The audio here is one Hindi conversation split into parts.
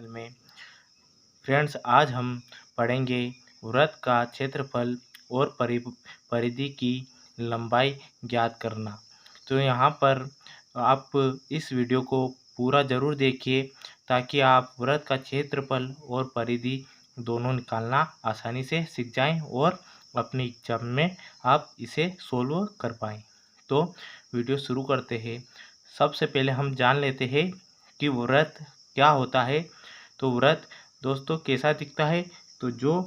में फ्रेंड्स, आज हम पढ़ेंगे वृत्त का क्षेत्रफल और परिधि की लंबाई ज्ञात करना। तो यहाँ पर आप इस वीडियो को पूरा ज़रूर देखिए ताकि आप वृत्त का क्षेत्रफल और परिधि दोनों निकालना आसानी से सीख जाएं और अपनी एग्जाम में आप इसे सोल्व कर पाएँ। तो वीडियो शुरू करते हैं। सबसे पहले हम जान लेते हैं कि वृत्त क्या होता है। तो वृत्त दोस्तों कैसा दिखता है? तो जो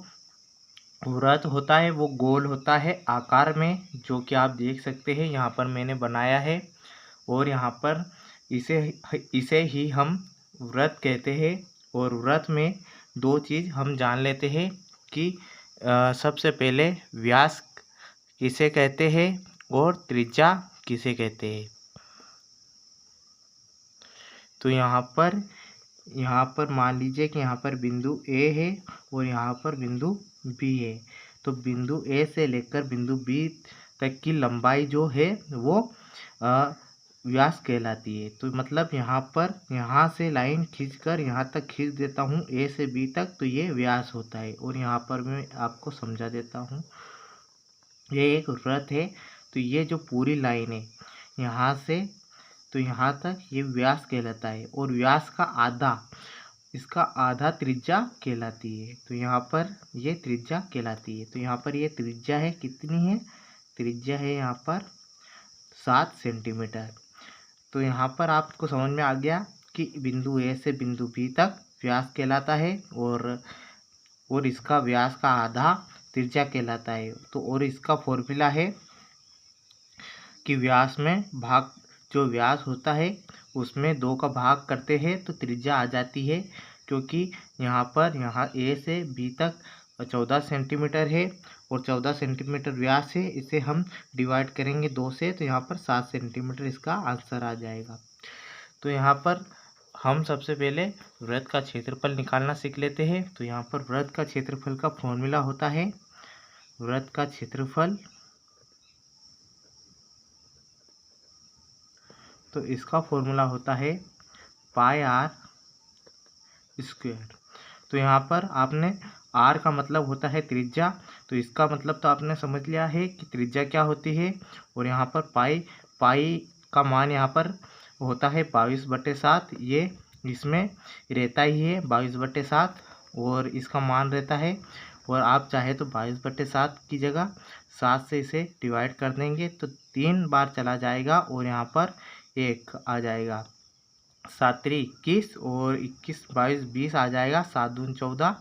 वृत्त होता है वो गोल होता है आकार में, जो कि आप देख सकते हैं यहाँ पर मैंने बनाया है। और यहाँ पर इसे इसे ही हम वृत्त कहते हैं। और वृत्त में दो चीज़ हम जान लेते हैं कि सबसे पहले व्यास किसे कहते हैं और त्रिज्या किसे कहते हैं। तो यहाँ पर मान लीजिए कि यहाँ पर बिंदु ए है और यहाँ पर बिंदु बी है। तो बिंदु ए से लेकर बिंदु बी तक की लंबाई जो है वो व्यास कहलाती है। तो मतलब यहाँ से लाइन खींचकर यहाँ तक खींच देता हूँ ए से बी तक, तो ये व्यास होता है। और यहाँ पर मैं आपको समझा देता हूँ, ये एक वृत्त है। तो ये जो पूरी लाइन है यहाँ से तो यहाँ तक ये व्यास कहलाता है। और व्यास का आधा, इसका आधा त्रिज्या कहलाती है। तो यहाँ पर ये त्रिज्या कहलाती है। तो यहाँ पर ये त्रिज्या है, कितनी है? त्रिज्या है यहाँ पर 7 सेंटीमीटर। तो यहाँ पर आपको समझ में आ गया कि बिंदु ए से बिंदु बी तक व्यास कहलाता है और इसका व्यास का आधा त्रिज्या कहलाता है। तो और इसका फॉर्मूला है कि व्यास में भाग, जो व्यास होता है उसमें 2 का भाग करते हैं तो त्रिज्या आ जाती है। क्योंकि यहाँ ए से बी तक 14 सेंटीमीटर है और 14 सेंटीमीटर व्यास है, इसे हम डिवाइड करेंगे 2 से, तो यहाँ पर 7 सेंटीमीटर इसका आंसर आ जाएगा। तो यहाँ पर हम सबसे पहले वृत्त का क्षेत्रफल निकालना सीख लेते हैं। तो यहाँ पर वृत्त का क्षेत्रफल का फॉर्मूला होता है, वृत्त का क्षेत्रफल, तो इसका फॉर्मूला होता है पाई आर स्क्वायर। तो यहाँ पर आपने आर का मतलब होता है त्रिज्या, तो इसका मतलब तो आपने समझ लिया है कि त्रिज्या क्या होती है। और यहाँ पर पाई का मान यहाँ पर होता है 22/7। ये इसमें रहता ही है 22/7 और इसका मान रहता है। और आप चाहे तो 22/7 की जगह 7 से इसे डिवाइड कर देंगे तो 3 बार चला जाएगा और यहाँ पर 1 आ जाएगा। 7 3 21 और 21 22 20 आ जाएगा, 7 दूनी 14।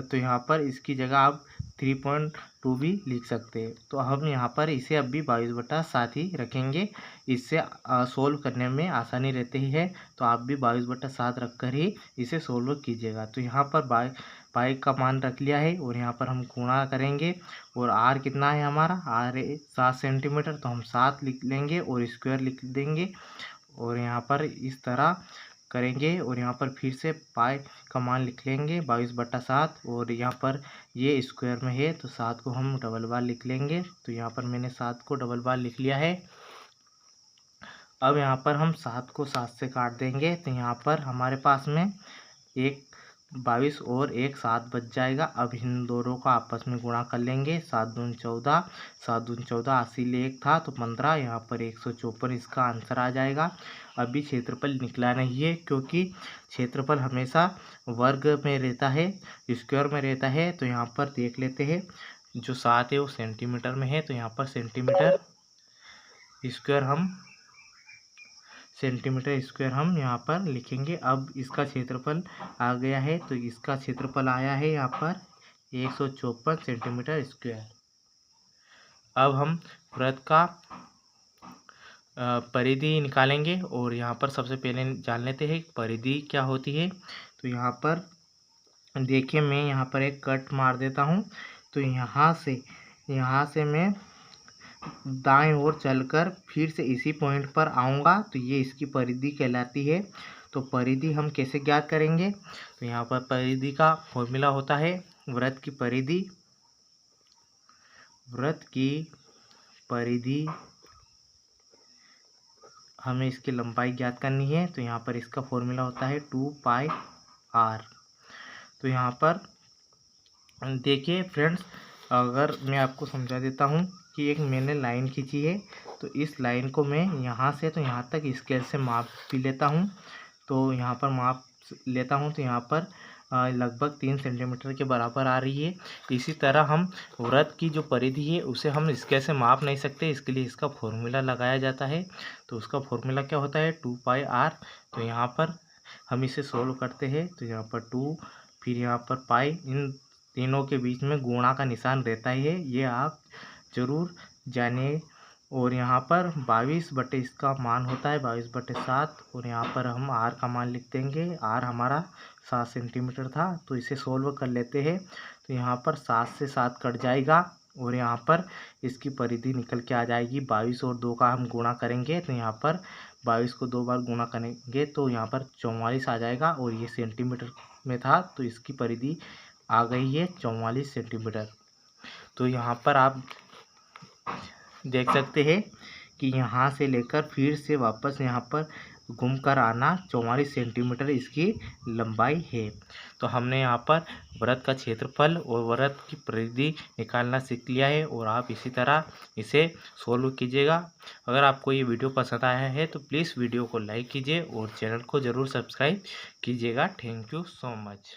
तो यहाँ पर इसकी जगह आप 3.2 भी लिख सकते हैं। तो हम यहाँ पर इसे अब भी 22/7 ही रखेंगे, इससे सोल्व करने में आसानी रहती है। तो आप भी 22/7 रख कर ही इसे सोल्व कीजिएगा। तो यहाँ पर पाई का मान रख लिया है और यहाँ पर हम गुणा करेंगे। और आर कितना है हमारा? आर है 7 सेंटीमीटर, तो हम 7 लिख लेंगे और स्क्वायर लिख देंगे और यहाँ पर इस तरह करेंगे। और यहाँ पर फिर से पाई का मान लिख लेंगे 22/7 और यहाँ पर ये स्क्वायर में है तो 7 को हम डबल बार लिख लेंगे। तो यहाँ पर मैंने 7 को डबल बार लिख लिया है। अब यहाँ पर हम 7 को 7 से काट देंगे तो यहाँ पर हमारे पास में एक 22 और एक 7 बच जाएगा। अब इन दोनों का आपस में गुणा कर लेंगे, 7 दूनी 14, 7 दूनी 14, 80 ले 1 था तो 15, यहाँ पर 154 इसका आंसर आ जाएगा। अभी क्षेत्रफल निकला नहीं है क्योंकि क्षेत्रफल हमेशा वर्ग में रहता है, स्क्वायर में रहता है। तो यहाँ पर देख लेते हैं, जो 7 है वो सेंटीमीटर में है, तो यहाँ पर सेंटीमीटर स्क्वायर हम यहाँ पर लिखेंगे। अब इसका क्षेत्रफल आ गया है, तो इसका क्षेत्रफल आया है यहाँ पर 154 सेंटीमीटर स्क्वायर। अब हम वृत्त का परिधि निकालेंगे और यहाँ पर सबसे पहले जान लेते हैं परिधि क्या होती है। तो यहाँ पर देखिए, मैं यहाँ पर एक कट मार देता हूँ। तो यहाँ से मैं दाएं ओर चलकर फिर से इसी पॉइंट पर आऊँगा, तो ये इसकी परिधि कहलाती है। तो परिधि हम कैसे ज्ञात करेंगे? तो यहाँ पर परिधि का फॉर्मूला होता है वृत्त की परिधि हमें इसकी लंबाई ज्ञात करनी है। तो यहाँ पर इसका फॉर्मूला होता है 2 पाई आर। तो यहाँ पर देखिए फ्रेंड्स, अगर मैं आपको समझा देता हूँ कि एक मैंने लाइन खींची है, तो इस लाइन को मैं यहाँ से तो यहाँ तक स्केल से माप भी लेता हूँ। तो यहाँ पर माप लेता हूँ तो यहाँ पर लगभग 3 सेंटीमीटर के बराबर आ रही है। इसी तरह हम वृत्त की जो परिधि है उसे हम स्केल से माप नहीं सकते, इसके लिए इसका फॉर्मूला लगाया जाता है। तो उसका फॉर्मूला क्या होता है, 2πr। तो यहाँ पर हम इसे सोल्व करते हैं तो यहाँ पर 2, फिर यहाँ पर पाई, इन तीनों के बीच में गुणा का निशान रहता ही है, ये आप ज़रूर जानिए। और यहाँ पर 22 इसका मान होता है 22/7, और यहाँ पर हम आर का मान लिख देंगे। आर हमारा 7 सेंटीमीटर था, तो इसे सोल्व कर लेते हैं। तो यहाँ पर 7 से 7 कट जाएगा और यहाँ पर इसकी परिधि निकल के आ जाएगी। 22 और 2 का हम गुणा करेंगे तो यहाँ पर 22 को 2 बार गुणा करेंगे तो यहाँ पर 44 आ जाएगा, और ये सेंटीमीटर में था तो इसकी परिधि आ गई है 44 सेंटीमीटर। तो यहाँ पर आप देख सकते हैं कि यहाँ से लेकर फिर से वापस यहाँ पर घूम कर आना 44 सेंटीमीटर इसकी लंबाई है। तो हमने यहाँ पर वृत्त का क्षेत्रफल और वृत्त की परिधि निकालना सीख लिया है, और आप इसी तरह इसे सोल्व कीजिएगा। अगर आपको ये वीडियो पसंद आया है तो प्लीज़ वीडियो को लाइक कीजिए और चैनल को ज़रूर सब्सक्राइब कीजिएगा। Thank you so much.